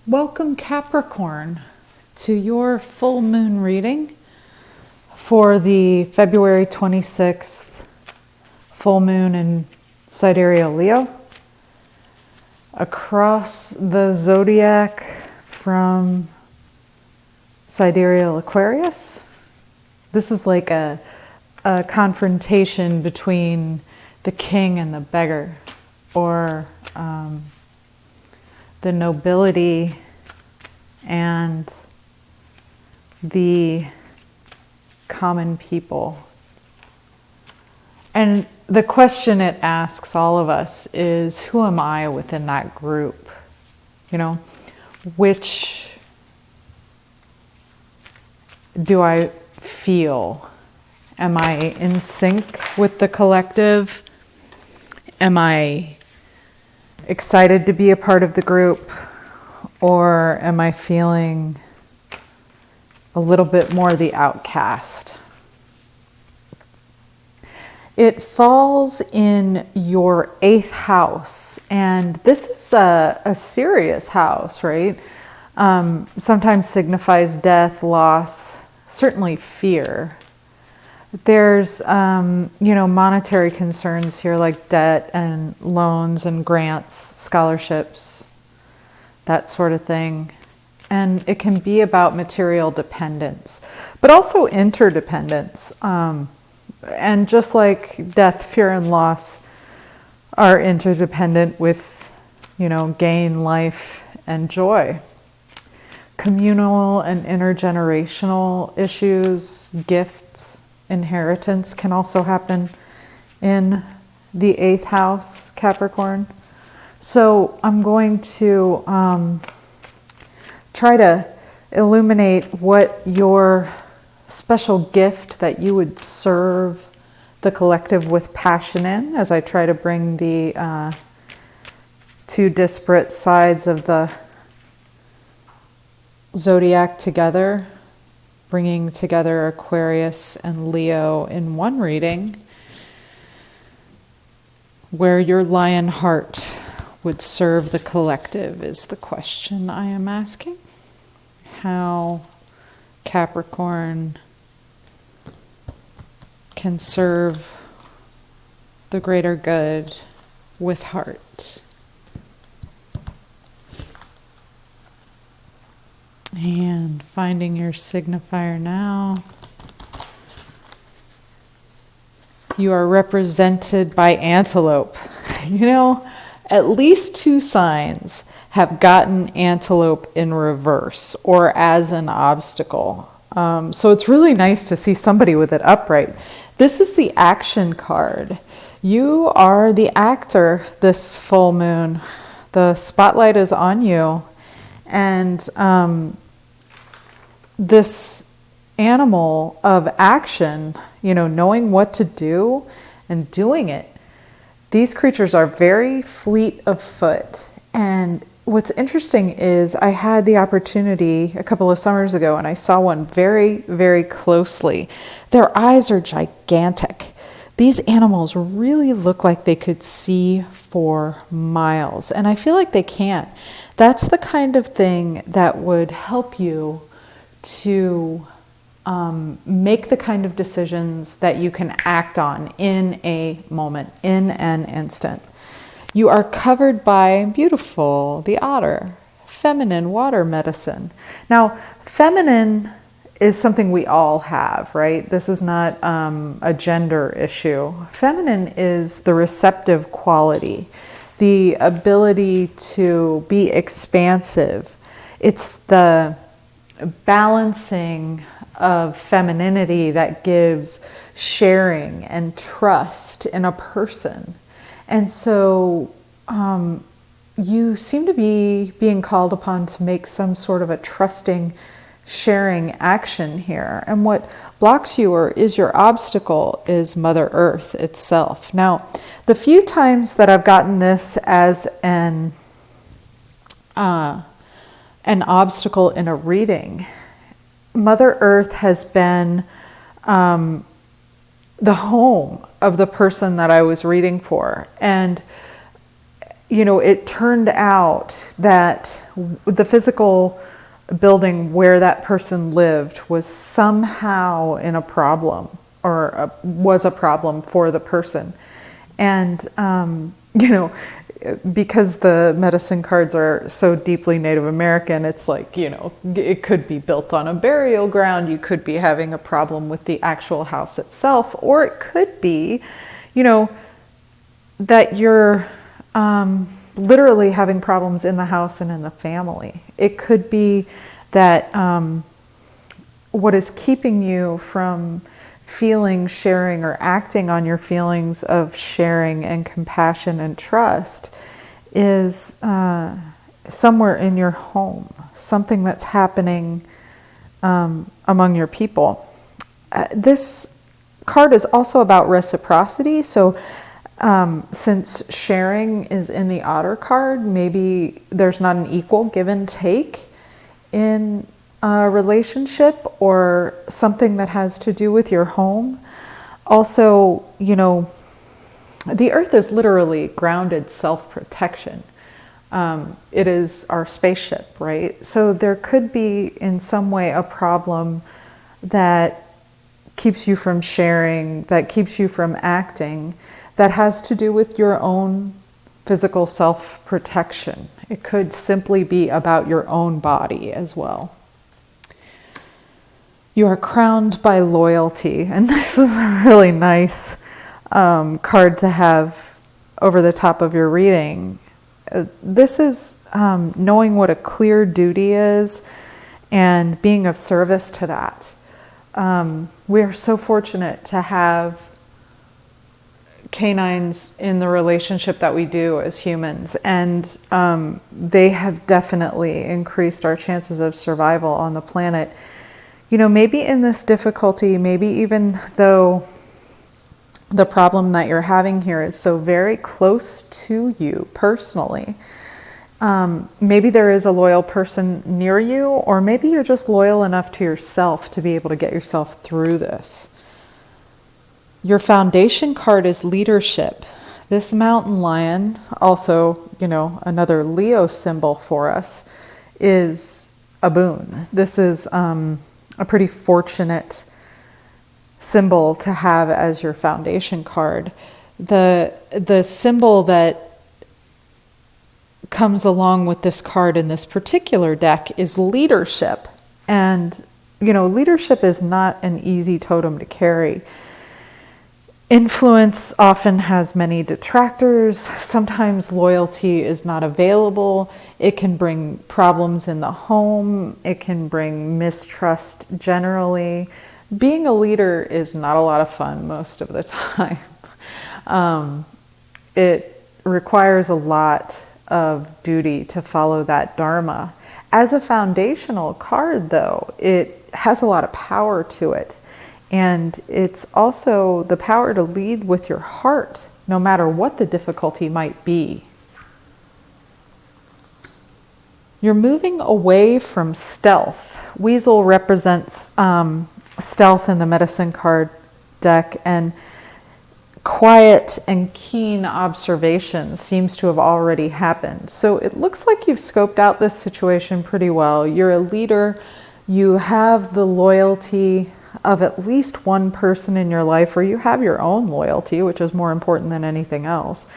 Welcome, Capricorn, to your full moon reading for the February 26th full moon in sidereal Leo. Across the zodiac from sidereal Aquarius. This is like a confrontation between the king and the beggar, or the nobility and the common people. And the question it asks all of us is, who am I within that group? You know, which do I feel? Am I in sync with the collective? Am I excited to be a part of the group? Or am I feeling a little bit more the outcast? It falls in your 8th house, and this is a serious house, right? Sometimes signifies death, loss, certainly fear. There's, monetary concerns here, like debt and loans and grants, scholarships, that sort of thing. And it can be about material dependence, but also interdependence. And just like death, fear, and loss are interdependent with, gain, life, and joy. Communal and intergenerational issues, gifts, inheritance can also happen in the 8th house, Capricorn. So I'm going to try to illuminate what your special gift that you would serve the collective with passion in, as I try to bring the two disparate sides of the zodiac together, bringing together Aquarius and Leo in one reading, where your lion heart would serve the collective is the question I am asking. How Capricorn can serve the greater good with heart. And finding your signifier now. You are represented by antelope. At least 2 signs have gotten antelope in reverse or as an obstacle. So it's really nice to see somebody with it upright. This is the action card. You are the actor this full moon. The spotlight is on you. And this animal of action, knowing what to do and doing it. These creatures are very fleet of foot. And what's interesting is I had the opportunity a couple of summers ago, and I saw one very, very closely. Their eyes are gigantic. These animals really look like they could see for miles, and I feel like they can. That's the kind of thing that would help you to make the kind of decisions that you can act on in a moment, in an instant. You are covered by beautiful, the otter, feminine water medicine. Now, feminine is something we all have, right? This is not a gender issue. Feminine is the receptive quality, the ability to be expansive. It's the balancing of femininity that gives sharing and trust in a person. And so you seem to be being called upon to make some sort of a trusting, sharing action here. And what blocks you or is your obstacle is Mother Earth itself. Now, the few times that I've gotten this as an obstacle in a reading, Mother Earth has been the home of the person that I was reading for. And it turned out that the physical building where that person lived was somehow in a problem, or was a problem for the person. And, because the medicine cards are so deeply Native American, it's like, it could be built on a burial ground. You could be having a problem with the actual house itself, or it could be, that you're literally having problems in the house and in the family. It could be that what is keeping you from feeling, sharing, or acting on your feelings of sharing and compassion and trust is somewhere in your home, something that's happening among your people. This card is also about reciprocity. So since sharing is in the Otter card, maybe there's not an equal give and take in a relationship, or something that has to do with your home. Also, the earth is literally grounded self-protection. It is our spaceship, right? So there could be in some way a problem that keeps you from sharing, that keeps you from acting, that has to do with your own physical self-protection. It could simply be about your own body as well. You are crowned by loyalty, and this is a really nice card to have over the top of your reading. This is knowing what a clear duty is and being of service to that. We are so fortunate to have canines in the relationship that we do as humans, and they have definitely increased our chances of survival on the planet. Maybe in this difficulty, maybe even though the problem that you're having here is so very close to you personally, maybe there is a loyal person near you, or maybe you're just loyal enough to yourself to be able to get yourself through this. Your foundation card is leadership. This mountain lion, also, another Leo symbol for us, is a boon. This is a pretty fortunate symbol to have as your foundation card. The symbol that comes along with this card in this particular deck is leadership. And, leadership is not an easy totem to carry. Influence often has many detractors. Sometimes loyalty is not available. It can bring problems in the home. It can bring mistrust generally. Being a leader is not a lot of fun most of the time. It requires a lot of duty to follow that dharma. As a foundational card, though, it has a lot of power to it. And it's also the power to lead with your heart, no matter what the difficulty might be. You're moving away from stealth. Weasel represents stealth in the medicine card deck, and quiet and keen observation seems to have already happened. So it looks like you've scoped out this situation pretty well. You're a leader. You have the loyalty of at least one person in your life, or you have your own loyalty, which is more important than anything else.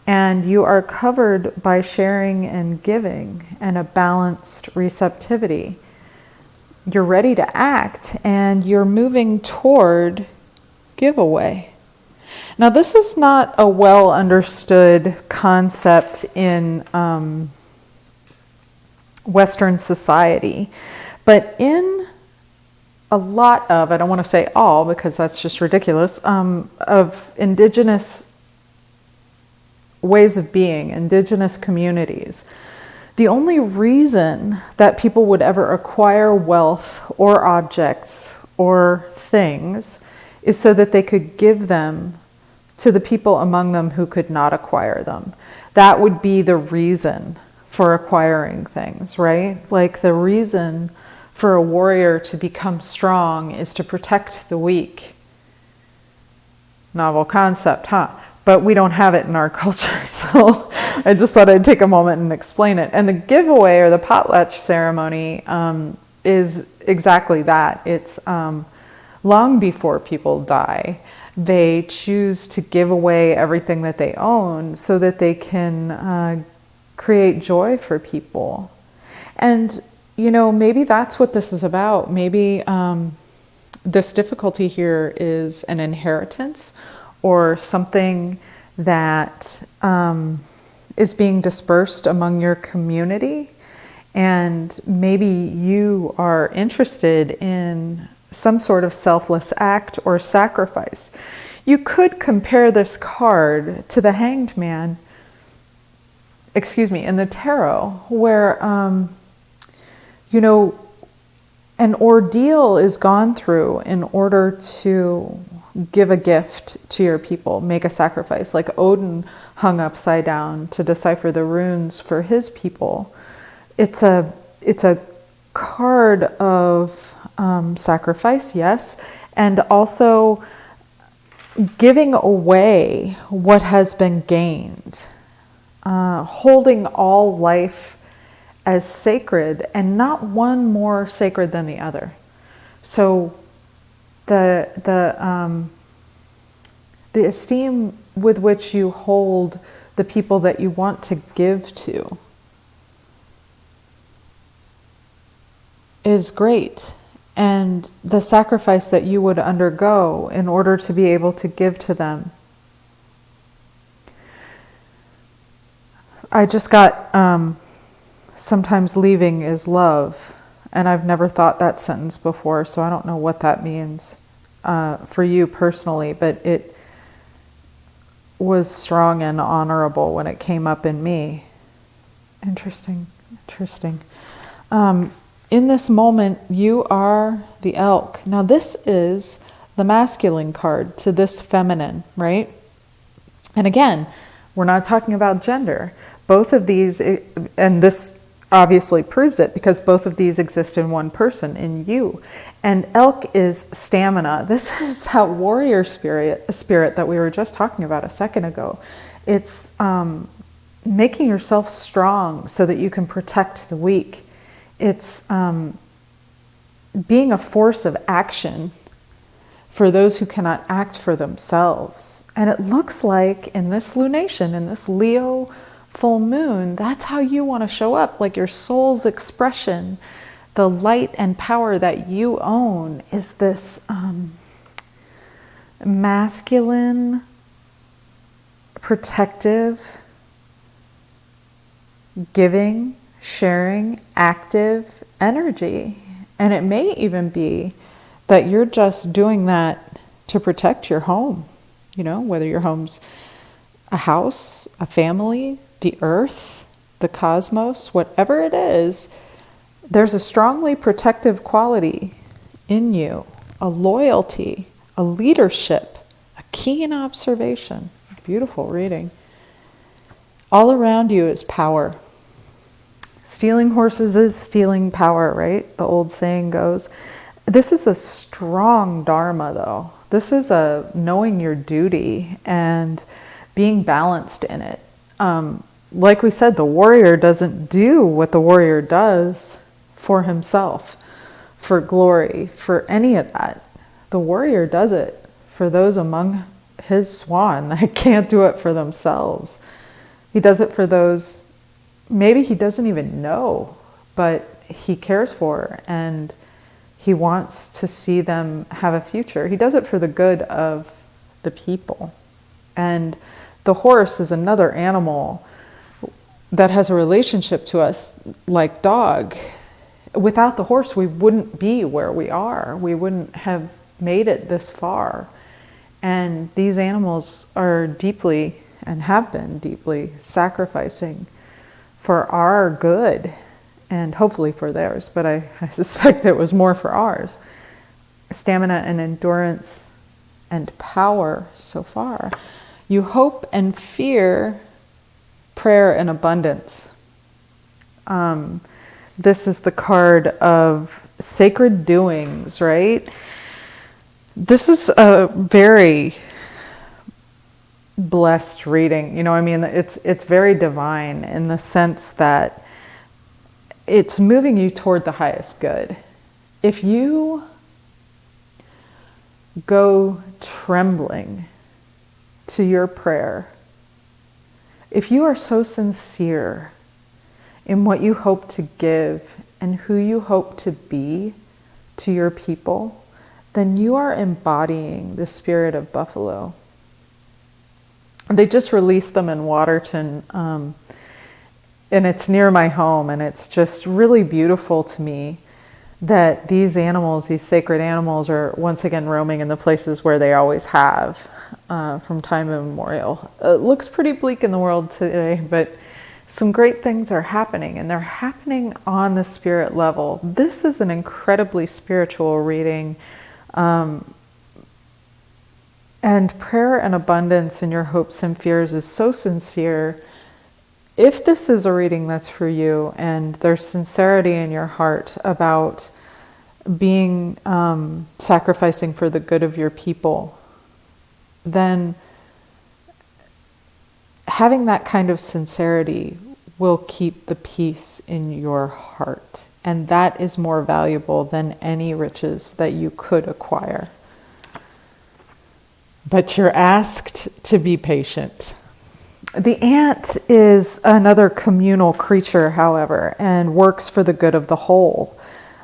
And you are covered by sharing and giving and a balanced receptivity. You're ready to act, and you're moving toward giveaway. Now, this is not a well understood concept in Western society, but in a lot of, I don't want to say all because that's just ridiculous, of indigenous ways of being, indigenous communities, the only reason that people would ever acquire wealth or objects or things is so that they could give them to the people among them who could not acquire them. That would be the reason for acquiring things, right? Like the reason for a warrior to become strong is to protect the weak. Novel concept, huh? but we don't have it in our culture. So I just thought I'd take a moment and explain it. And the giveaway or the potlatch ceremony is exactly that. It's long before people die. They choose to give away everything that they own so that they can create joy for people. And, you know, maybe that's what this is about. Maybe this difficulty here is an inheritance or something that is being dispersed among your community. And maybe you are interested in some sort of selfless act or sacrifice. You could compare this card to the Hanged Man, in the tarot, where, you know, an ordeal is gone through in order to give a gift to your people, make a sacrifice. Like Odin hung upside down to decipher the runes for his people. It's a card of sacrifice, yes, and also giving away what has been gained, holding all life as sacred and not one more sacred than the other. So the esteem with which you hold the people that you want to give to is great. And the sacrifice that you would undergo in order to be able to give to them. I just got, sometimes leaving is love. And I've never thought that sentence before, so I don't know what that means for you personally, but it was strong and honorable when it came up in me. Interesting. In this moment, you are the elk. Now this is the masculine card to this feminine, right? And again, we're not talking about gender. Both of these, and this obviously proves it because both of these exist in one person, in you. And elk is stamina. This is that warrior spirit that we were just talking about a second ago. It's making yourself strong so that you can protect the weak. It's being a force of action for those who cannot act for themselves. And it looks like in this lunation, in this Leo full moon, that's how you want to show up, like your soul's expression. The light and power that you own is this masculine, protective, giving, sharing, active energy. And it may even be that you're just doing that to protect your home, you know, whether your home's a house, a family, the earth, the cosmos, whatever it is, there's a strongly protective quality in you, a loyalty, a leadership, a keen observation. Beautiful reading. All around you is power. Stealing horses is stealing power, right? The old saying goes. This is a strong dharma, though. This is a knowing your duty and being balanced in it. Like we said, the warrior doesn't do what the warrior does for himself, for glory, for any of that. The warrior does it for those among his swan that can't do it for themselves. He does it for those maybe he doesn't even know, but he cares for, and he wants to see them have a future. He does it for the good of the people. And the horse is another animal that has a relationship to us like dog. Without the horse, we wouldn't be where we are. We wouldn't have made it this far. And these animals are deeply, and have been deeply, sacrificing for our good, and hopefully for theirs, but I suspect it was more for ours. Stamina and endurance and power so far. You hope and fear prayer and abundance. This is the card of sacred doings, right? This is a very blessed reading. You know, I mean, it's very divine in the sense that it's moving you toward the highest good. If you go trembling to your prayer, if you are so sincere in what you hope to give and who you hope to be to your people, then you are embodying the spirit of buffalo. They just released them in Waterton, and it's near my home, and it's just really beautiful to me that these animals, these sacred animals, are once again roaming in the places where they always have from time immemorial. It looks pretty bleak in the world today, but some great things are happening, and they're happening on the spirit level. This is an incredibly spiritual reading. And prayer and abundance in your hopes and fears is so sincere. If this is a reading that's for you and there's sincerity in your heart about being sacrificing for the good of your people, then having that kind of sincerity will keep the peace in your heart. And that is more valuable than any riches that you could acquire. But you're asked to be patient. The ant is another communal creature, however, and works for the good of the whole.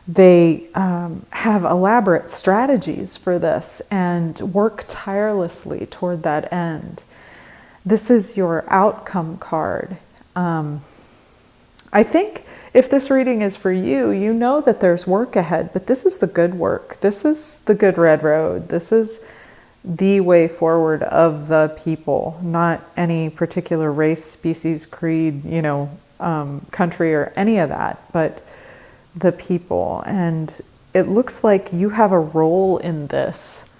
They have elaborate strategies for this and work tirelessly toward that end. This is your outcome card. I think if this reading is for you, you know that there's work ahead, but this is the good work. This is the good red road. This is the way forward of the people, not any particular race, species, creed, country or any of that, but the people. And it looks like you have a role in this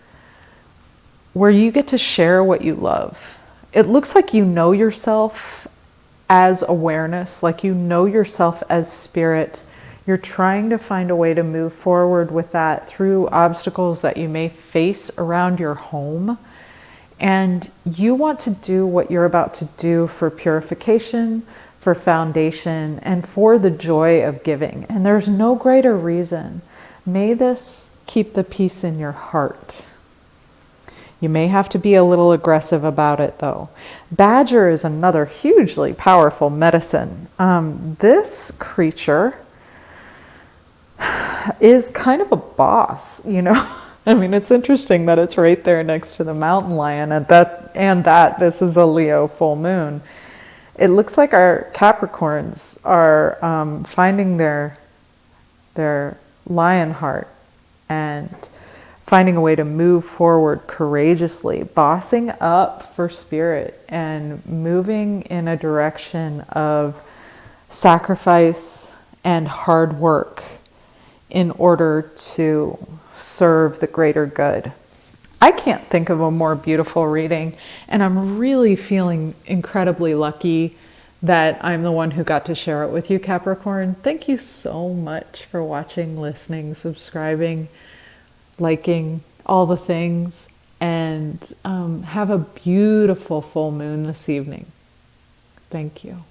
where you get to share what you love. It looks like you know yourself as awareness, like you know yourself as spirit. You're trying to find a way to move forward with that through obstacles that you may face around your home. And you want to do what you're about to do for purification, for foundation, and for the joy of giving. And there's no greater reason. May this keep the peace in your heart. You may have to be a little aggressive about it, though. Badger is another hugely powerful medicine. This creature is kind of a boss, I mean, it's interesting that it's right there next to the mountain lion, and that this is a Leo full moon. It looks like our Capricorns are finding their lion heart and finding a way to move forward courageously, bossing up for spirit and moving in a direction of sacrifice and hard work in order to serve the greater good. I can't think of a more beautiful reading, and I'm really feeling incredibly lucky that I'm the one who got to share it with you, Capricorn. Thank you so much for watching, listening, subscribing, liking, all the things, and have a beautiful full moon this evening. Thank you.